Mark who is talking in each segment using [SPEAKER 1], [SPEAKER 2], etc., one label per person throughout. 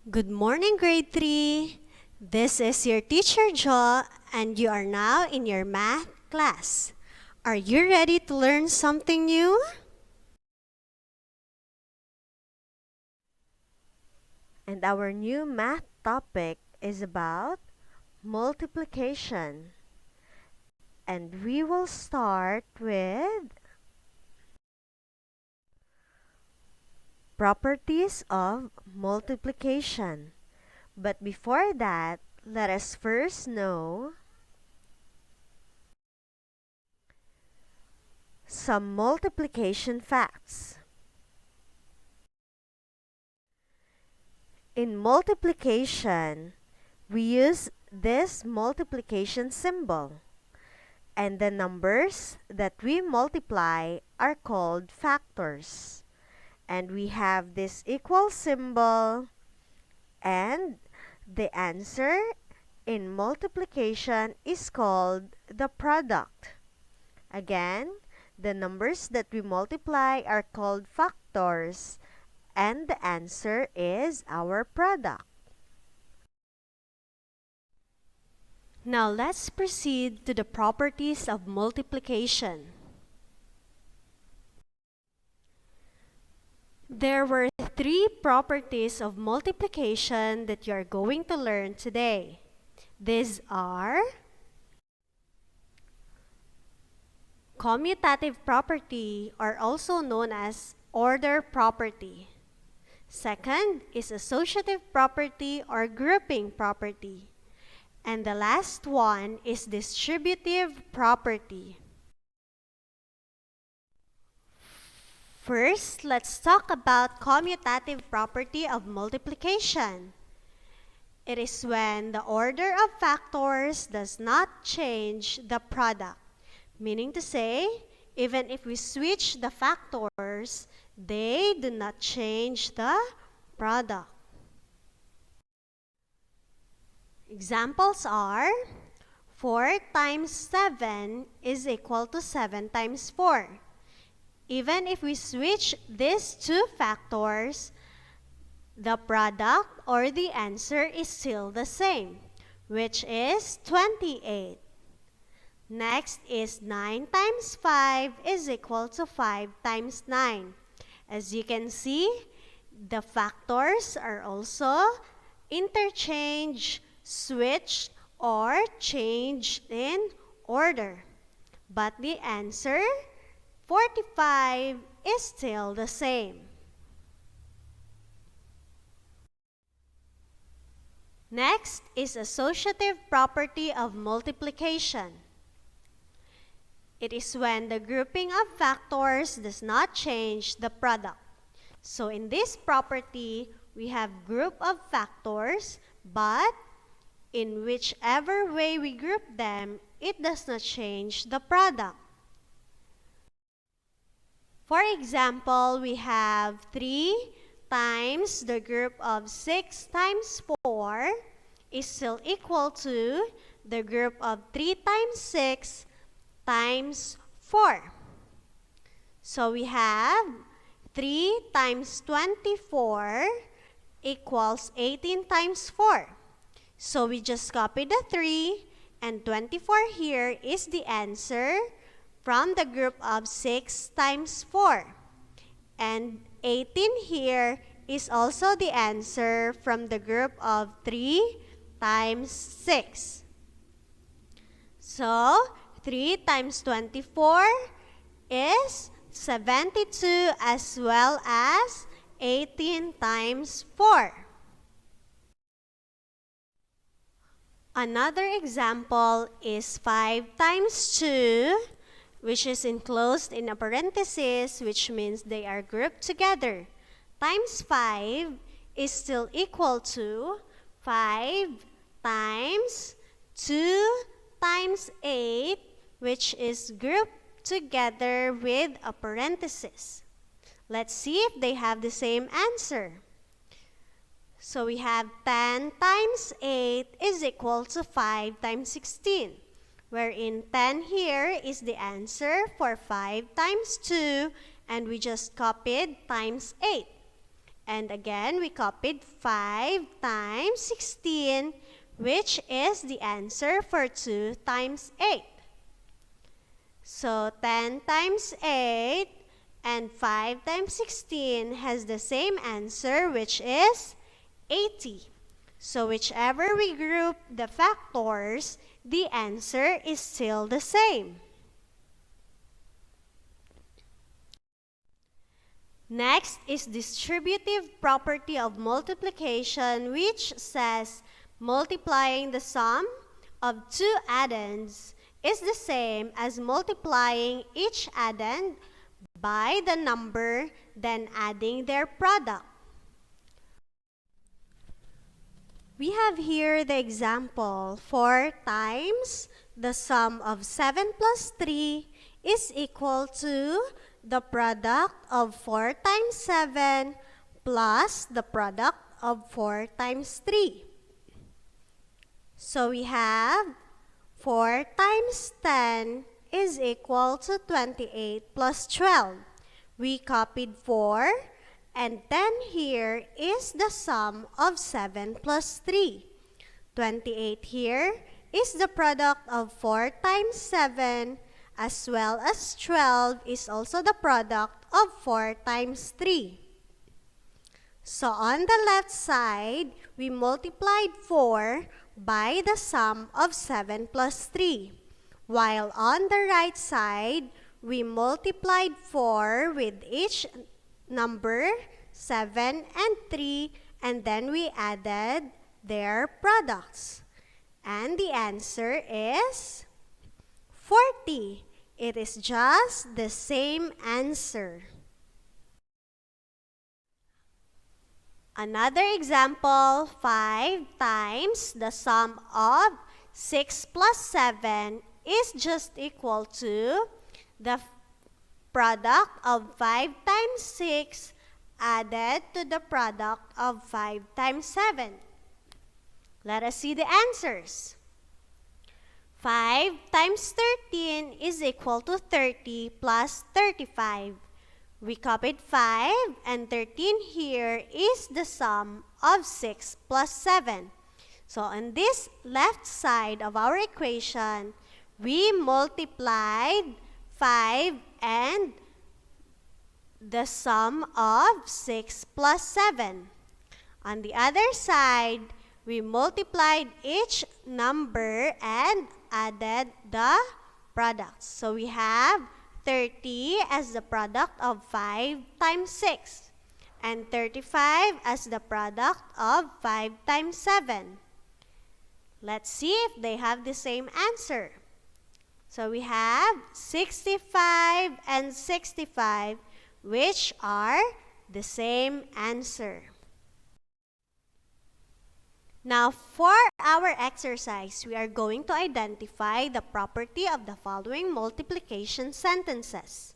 [SPEAKER 1] Good morning, grade 3. This is your teacher, Jo, and you are now in your math class. Are you ready to learn something new?
[SPEAKER 2] And our new math topic is about multiplication. And we will start with properties of multiplication. But before that, let us first know some multiplication facts. In multiplication, we use this multiplication symbol. And the numbers that we multiply are called factors. And we have this equal symbol, and the answer in multiplication is called the product. Again, the numbers that we multiply are called factors, and the answer is our product.
[SPEAKER 1] Now let's proceed to the properties of multiplication. There were 3 properties of multiplication that you are going to learn today. These are commutative property, or also known as order property. Second is associative property or grouping property. And the last one is distributive property. First, let's talk about commutative property of multiplication. It is when the order of factors does not change the product. Meaning to say, even if we switch the factors, they do not change the product. Examples are 4 times 7 is equal to 7 times 4. Even if we switch these two factors, the product or the answer is still the same, which is 28. Next is 9 times 5 is equal to 5 times 9. As you can see, the factors are also interchanged, switched, or changed in order. But the answer, 45, is still the same. Next is associative property of multiplication. It is when the grouping of factors does not change the product. So in this property, we have group of factors, but in whichever way we group them, it does not change the product. For example, we have 3 times the group of 6 times 4 is still equal to the group of 3 times 6 times 4. So we have 3 times 24 equals 18 times 4. So we just copy the 3, and 24 here is the answer from the group of 6 times 4. And 18 here is also the answer from the group of 3 times 6. So 3 times 24 is 72, as well as 18 times 4. Another example is 5 times 2, which is enclosed in a parenthesis, which means they are grouped together, times 5 is still equal to 5 times 2 times 8, which is grouped together with a parenthesis. Let's see if they have the same answer. So we have 10 times 8 is equal to 5 times 16, wherein 10 here is the answer for 5 times 2, and we just copied times 8. And again, we copied 5 times 16, which is the answer for 2 times 8. So 10 times 8 and 5 times 16 has the same answer, which is 80. So whichever we group the factors, the answer is still the same. Next is distributive property of multiplication, which says multiplying the sum of two addends is the same as multiplying each addend by the number, then adding their product. We have here the example: 4 times the sum of 7 plus 3 is equal to the product of 4 times 7 plus the product of 4 times 3. So we have 4 times 10 is equal to 28 plus 12. We copied 4, and 10 here is the sum of 7 plus 3. 28 here is the product of 4 times 7, as well as 12 is also the product of 4 times 3. So on the left side, we multiplied 4 by the sum of 7 plus 3. While on the right side, we multiplied 4 with each number, 7 and 3, and then we added their products. And the answer is 40. It is just the same answer. Another example: 5 times the sum of 6 plus 7 is just equal to the product of 5 times 6 added to the product of 5 times 7. Let us see the answers. 5 times 13 is equal to 30 plus 35. We copied 5, and 13 here is the sum of 6 plus 7. So on this left side of our equation, we multiplied 5 and the sum of 6 plus 7. On the other side, we multiplied each number and added the products. So we have 30 as the product of 5 times 6, and 35 as the product of 5 times 7. Let's see if they have the same answer. So we have 65 and 65, which are the same answer. Now, for our exercise, we are going to identify the property of the following multiplication sentences.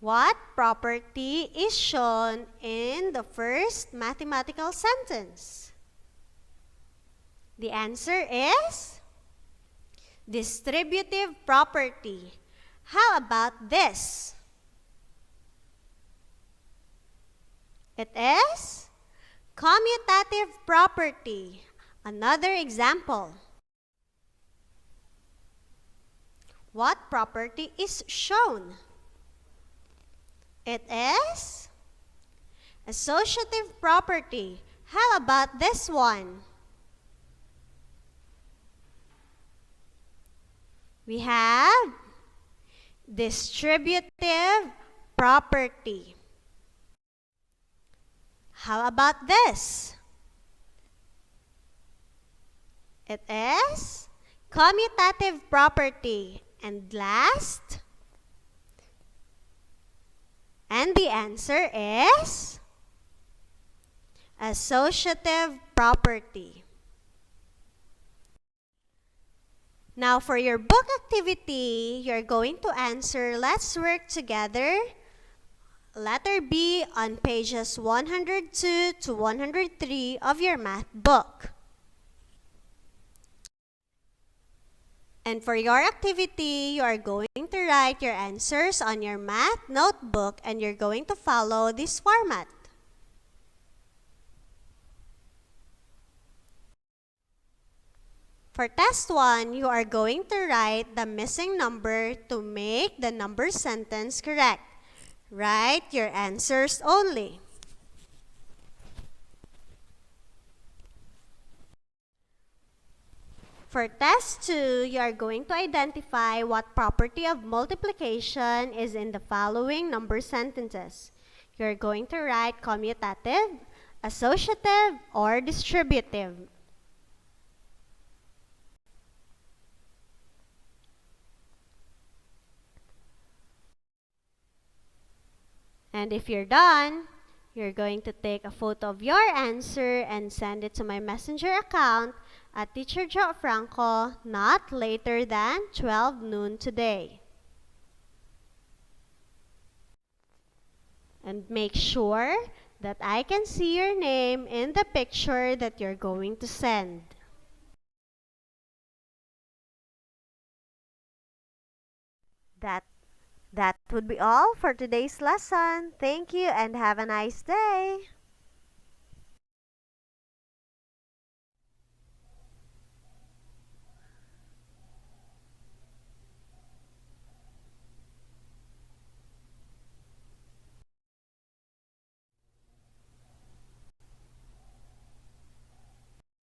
[SPEAKER 1] What property is shown in the first mathematical sentence? The answer is distributive property. How about this? It is commutative property. Another example. What property is shown? It is associative property. How about this one? We have distributive property. How about this? It is commutative property. And last, and the answer is associative property. Now for your book activity, you're going to answer "Let's work together" letter B on pages 102 to 103 of your math book. And for your activity, you are going to write your answers on your math notebook and you're going to follow this format. For test 1, you are going to write the missing number to make the number sentence correct. Write your answers only. For test 2, you are going to identify what property of multiplication is in the following number sentences. You are going to write commutative, associative, or distributive. And if you're done, you're going to take a photo of your answer and send it to my messenger account at Teacher Jo Franco not later than 12 noon today. And make sure that I can see your name in the picture that you're going to send.
[SPEAKER 2] That would be all for today's lesson. Thank you and have a nice day.